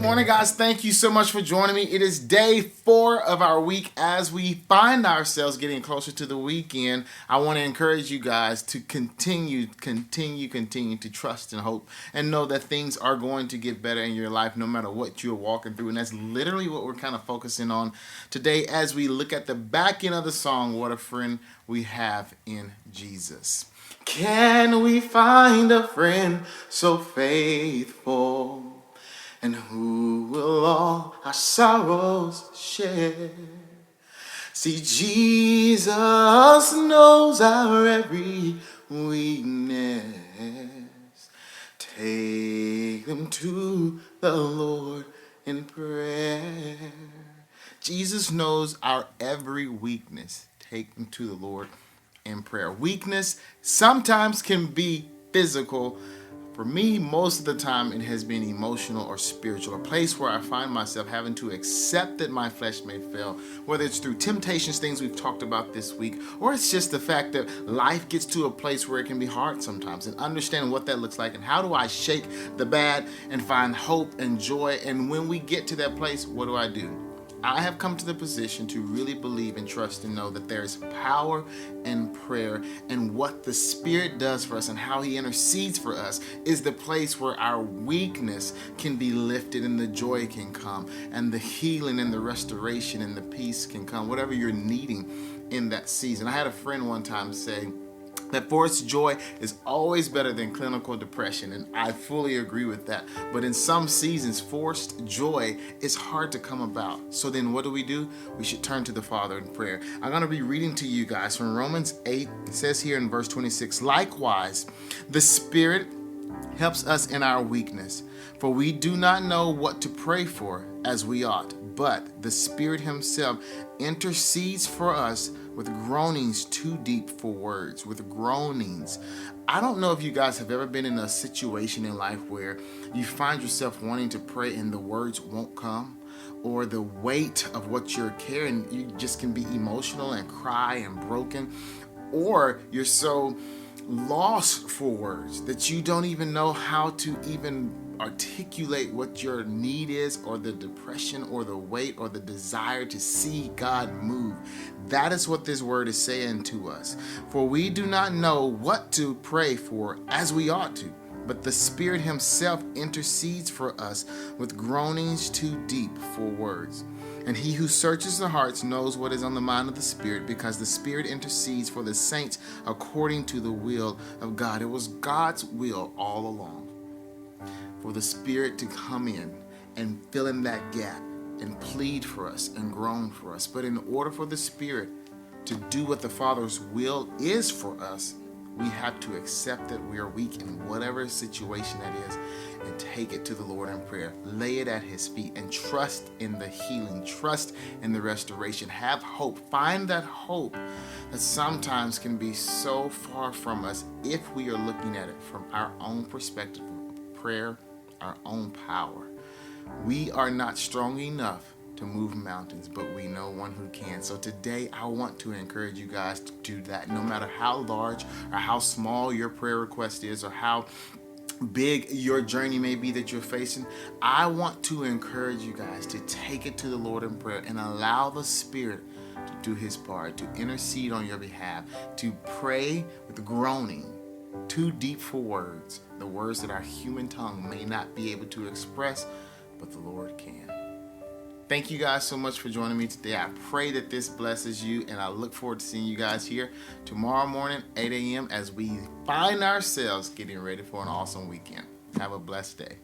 morning, guys. Thank you so much for joining me. It is day 4 of our week as we find ourselves getting closer to the weekend. I want to encourage you guys to continue to trust and hope and know that things are going to get better in your life no matter what you're walking through. And that's literally what we're kind of focusing on today as we look at the back end of the song, What a Friend We Have in Jesus. Can we find a friend so faithful? And who will all our sorrows share? See, Jesus knows our every weakness. Take them to the Lord in prayer. Jesus knows our every weakness. Take them to the Lord in prayer. Weakness sometimes can be physical. For me, most of the time, it has been emotional or spiritual, a place where I find myself having to accept that my flesh may fail, whether it's through temptations, things we've talked about this week, or it's just the fact that life gets to a place where it can be hard sometimes, and understanding what that looks like and how do I shake the bad and find hope and joy. And when we get to that place, what do? I have come to the position to really believe and trust and know that there is power in prayer, and what the Spirit does for us and how He intercedes for us is the place where our weakness can be lifted and the joy can come and the healing and the restoration and the peace can come, whatever you're needing in that season. I had a friend one time say that forced joy is always better than clinical depression, and I fully agree with that. But in some seasons, forced joy is hard to come about. So then what do? We should turn to the Father in prayer. I'm going to be reading to you guys from Romans 8. It says here in verse 26, likewise, the Spirit helps us in our weakness, for we do not know what to pray for as we ought, but the Spirit Himself intercedes for us with groanings too deep for words. With groanings. I don't know if you guys have ever been in a situation in life where you find yourself wanting to pray and the words won't come, or the weight of what you're carrying, you just can be emotional and cry and broken, or you're so lost for words that you don't even know how to even articulate what your need is, or the depression or the weight or the desire to see God move. That is what this word is saying to us. For we do not know what to pray for as we ought to, but the Spirit Himself intercedes for us with groanings too deep for words. And He who searches the hearts knows what is on the mind of the Spirit, because the Spirit intercedes for the saints according to the will of God. It was God's will all along for the Spirit to come in and fill in that gap and plead for us and groan for us. But in order for the Spirit to do what the Father's will is for us, we have to accept that we are weak in whatever situation that is and take it to the Lord in prayer. Lay it at His feet and trust in the healing, trust in the restoration. Have hope. Find that hope that sometimes can be so far from us if we are looking at it from our own perspective of prayer, our own power. We are not strong enough to move mountains, but we know one who can. So today I want to encourage you guys to do that. No matter how large or how small your prayer request is, or how big your journey may be that you're facing, I want to encourage you guys to take it to the Lord in prayer and allow the Spirit to do His part, to intercede on your behalf, to pray with groaning too deep for words, the words that our human tongue may not be able to express, but the Lord can. Thank you guys so much for joining me today. I pray that this blesses you, and I look forward to seeing you guys here tomorrow morning, 8 a.m. as we find ourselves getting ready for an awesome weekend. Have a blessed day.